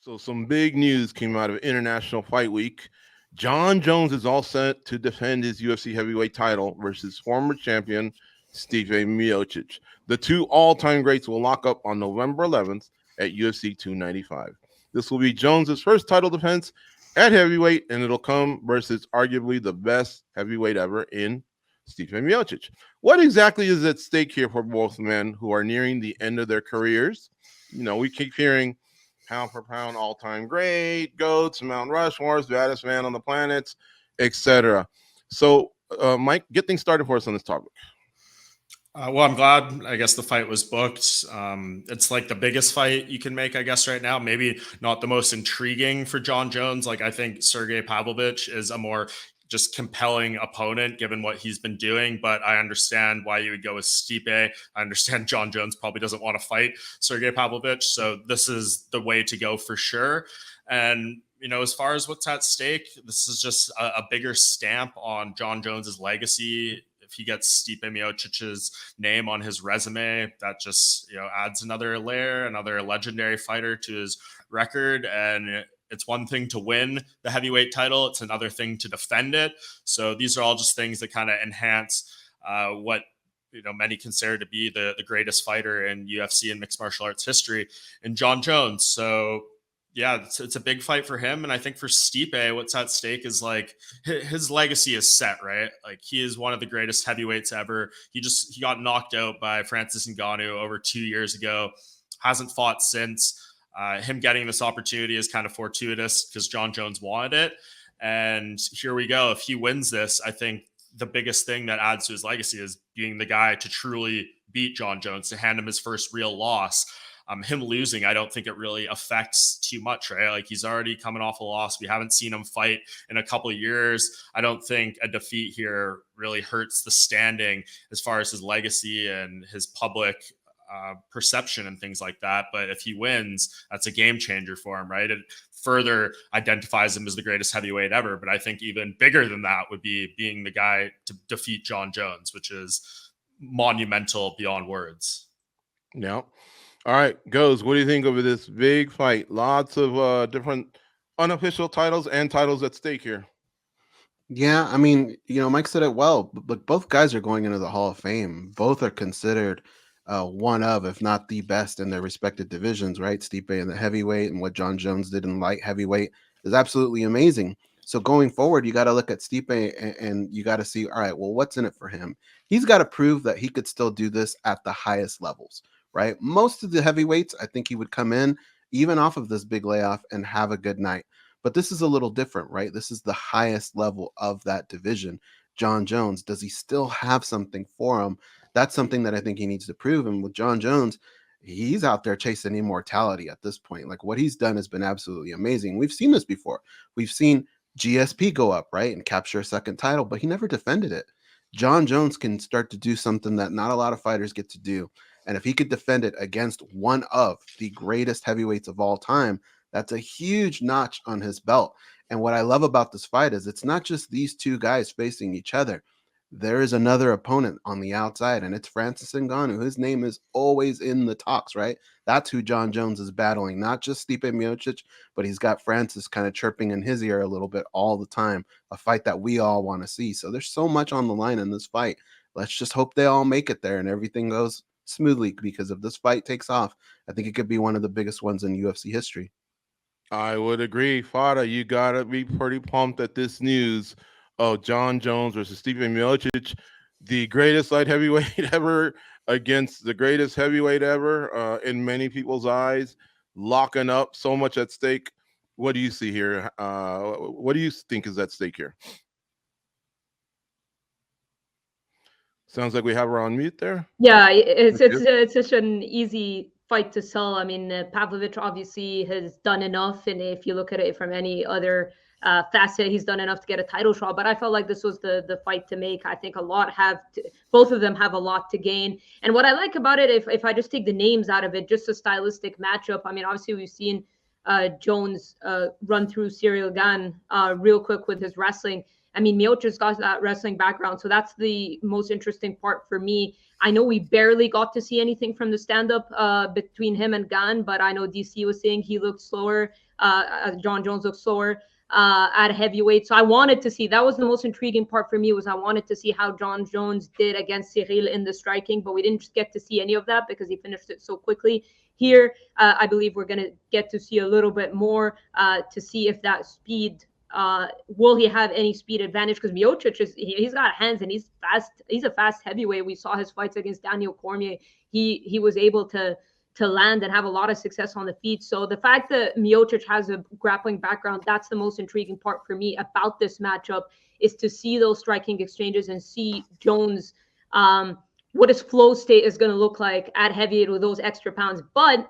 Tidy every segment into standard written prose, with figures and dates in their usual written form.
So some big news came out of International Fight Week. Jon Jones is all set to defend his UFC heavyweight title versus former champion Stipe Miocic. The two all-time greats will lock up on November 11th at UFC 295. This will be Jones's first title defense at heavyweight, and it'll come versus arguably the best heavyweight ever in Stipe Miocic. What exactly is at stake here for both men who are nearing the end of their careers? We keep hearing pound for pound all-time great, GOATs, Mount Rushmore's, baddest man on the planet, etc. So, Mike, get things started for us on this topic. Well, I'm glad, I guess, the fight was booked. It's like the biggest fight you can make, I guess, right now. Maybe not the most intriguing for Jon Jones. Like, I think Sergey Pavlovich is a more just compelling opponent given what he's been doing. But I understand why you would go with Stipe. I understand Jon Jones probably doesn't want to fight Sergey Pavlovich. So this is the way to go for sure. And as far as what's at stake, this is just a bigger stamp on Jon Jones's legacy. If he gets Stipe Miocic's name on his resume, that just adds another layer, another legendary fighter to his record. And it's one thing to win the heavyweight title; it's another thing to defend it. So these are all just things that kind of enhance what many consider to be the greatest fighter in UFC and mixed martial arts history, in Jon Jones. So yeah, it's a big fight for him. And I think for Stipe, what's at stake is like his legacy is set, right? Like he is one of the greatest heavyweights ever. He got knocked out by Francis Ngannou over 2 years ago, hasn't fought since. Him getting this opportunity is kind of fortuitous because Jon Jones wanted it. And here we go. If he wins this, I think the biggest thing that adds to his legacy is being the guy to truly beat Jon Jones, to hand him his first real loss. Him losing, I don't think it really affects too much, right? Like he's already coming off a loss. We haven't seen him fight in a couple of years. I don't think a defeat here really hurts the standing as far as his legacy and his public perception and things like that. But if he wins, that's a game changer for him, right? It further identifies him as the greatest heavyweight ever. But I think even bigger than that would be being the guy to defeat Jon Jones, which is monumental beyond words. Yeah. All right, Goes, what do you think of this big fight? Lots of different unofficial titles and titles at stake here. Yeah, I mean, Mike said it well, but both guys are going into the Hall of Fame. Both are considered one of, if not the best in their respective divisions, right? Stipe in the heavyweight, and what Jon Jones did in light heavyweight is absolutely amazing. So going forward, you got to look at Stipe and you got to see, all right, well, what's in it for him? He's got to prove that he could still do this at the highest levels. Right? Most of the heavyweights, I think he would come in even off of this big layoff and have a good night. But this is a little different, right? This is the highest level of that division. Jon Jones, does he still have something for him? That's something that I think he needs to prove. And with Jon Jones, he's out there chasing immortality at this point. Like what he's done has been absolutely amazing. We've seen this before. We've seen GSP go up, right, and capture a second title, but he never defended it. Jon Jones can start to do something that not a lot of fighters get to do. And if he could defend it against one of the greatest heavyweights of all time, that's a huge notch on his belt. And what I love about this fight is it's not just these two guys facing each other. There is another opponent on the outside, and it's Francis Ngannou. His name is always in the talks, right? That's who Jon Jones is battling, not just Stipe Miocic, but he's got Francis kind of chirping in his ear a little bit all the time, a fight that we all want to see. So there's so much on the line in this fight. Let's just hope they all make it there and everything goes smoothly, because if this fight takes off, I think it could be one of the biggest ones in UFC history. I would agree. Fada, you got to be pretty pumped at this news of Jon Jones versus Stipe Miocic, the greatest light heavyweight ever against the greatest heavyweight ever in many people's eyes, locking up, so much at stake. What do you see here? What do you think is at stake here? Sounds like we have her on mute there. Yeah, it's such an easy fight to sell. I mean, Pavlovich obviously has done enough, and if you look at it from any other facet, he's done enough to get a title shot. But I felt like this was the fight to make. I think both of them have a lot to gain. And what I like about it, if I just take the names out of it, just a stylistic matchup. I mean, obviously we've seen Jones run through Cyril Gane real quick with his wrestling. I mean, Miocic's got that wrestling background, so that's the most interesting part for me. I know we barely got to see anything from the stand-up between him and Gane, but I know DC was saying he looked slower. Jon Jones looked slower at heavyweight. So I wanted to see, that was the most intriguing part for me, was I wanted to see how Jon Jones did against Cyril in the striking, but we didn't just get to see any of that because he finished it so quickly. Here, I believe we're going to get to see a little bit more to see if that speed, will he have any speed advantage? Because Miocic he's got hands and he's fast. He's a fast heavyweight. We saw his fights against Daniel Cormier. He was able to land and have a lot of success on the feet. So the fact that Miocic has a grappling background, that's the most intriguing part for me about this matchup, is to see those striking exchanges and see Jones, what his flow state is going to look like at heavyweight with those extra pounds. But,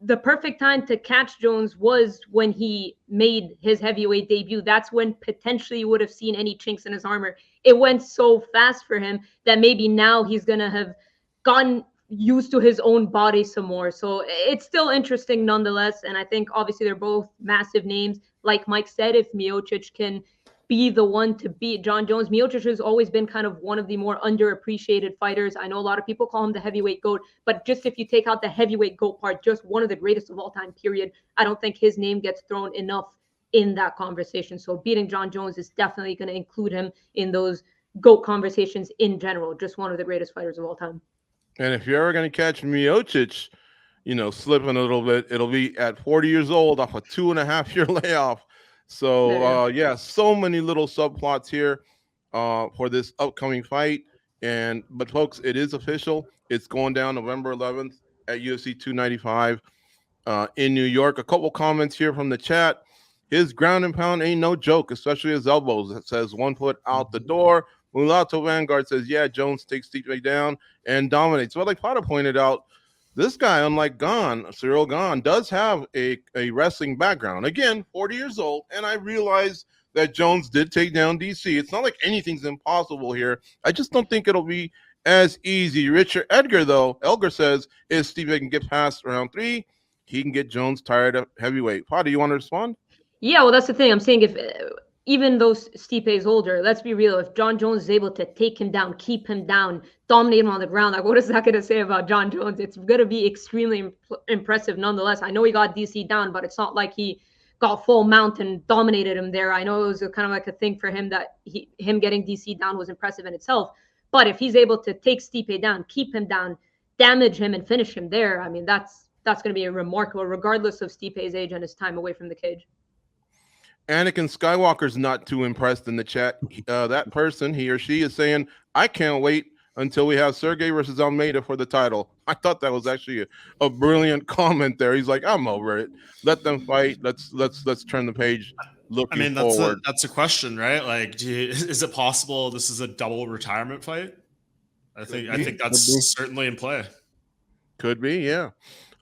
the perfect time to catch Jones was when he made his heavyweight debut. That's when potentially you would have seen any chinks in his armor. It went so fast for him that maybe now he's going to have gotten used to his own body some more. So it's still interesting nonetheless. And I think obviously they're both massive names. Like Mike said, if Miocic can be the one to beat Jon Jones. Miocic has always been kind of one of the more underappreciated fighters. I know a lot of people call him the heavyweight GOAT, but just if you take out the heavyweight GOAT part, just one of the greatest of all time, period. I don't think his name gets thrown enough in that conversation. So beating Jon Jones is definitely going to include him in those GOAT conversations in general. Just one of the greatest fighters of all time. And if you're ever going to catch Miocic, slipping a little bit, it'll be at 40 years old off a 2.5-year layoff. So, so many little subplots here for this upcoming fight. But folks, it is official. It's going down November 11th at UFC 295 in New York. A couple comments here from the chat. His ground and pound ain't no joke, especially his elbows. It says 1 foot out the door. Mulatto Vanguard says, yeah, Jones takes Stipe down and dominates. Well, like Potter pointed out, this guy, unlike Cyril Gane, does have a wrestling background. Again, 40 years old, and I realize that Jones did take down DC. It's not like anything's impossible here. I just don't think it'll be as easy. Richard Elgar says, if Stipe can get past round 3, he can get Jones tired of heavyweight. Potter, you want to respond? Yeah, well, that's the thing. I'm saying if even though Stipe is older, let's be real. If Jon Jones is able to take him down, keep him down, dominate him on the ground, like what is that going to say about Jon Jones? It's going to be extremely impressive nonetheless. I know he got DC down, but it's not like he got full mount and dominated him there. I know it was kind of like a thing for him that him getting DC down was impressive in itself. But if he's able to take Stipe down, keep him down, damage him, and finish him there, I mean, that's going to be remarkable, regardless of Stipe's age and his time away from the cage. Anakin Skywalker's not too impressed in the chat. That person, he or she, is saying, I can't wait until we have Sergey versus Almeida for the title. I thought that was actually a brilliant comment there. He's like, I'm over it. Let them fight. Let's turn the page. Looking forward. That's a question, right? Like, is it possible this is a double retirement fight? I think that's certainly in play. Could be, yeah.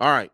All right.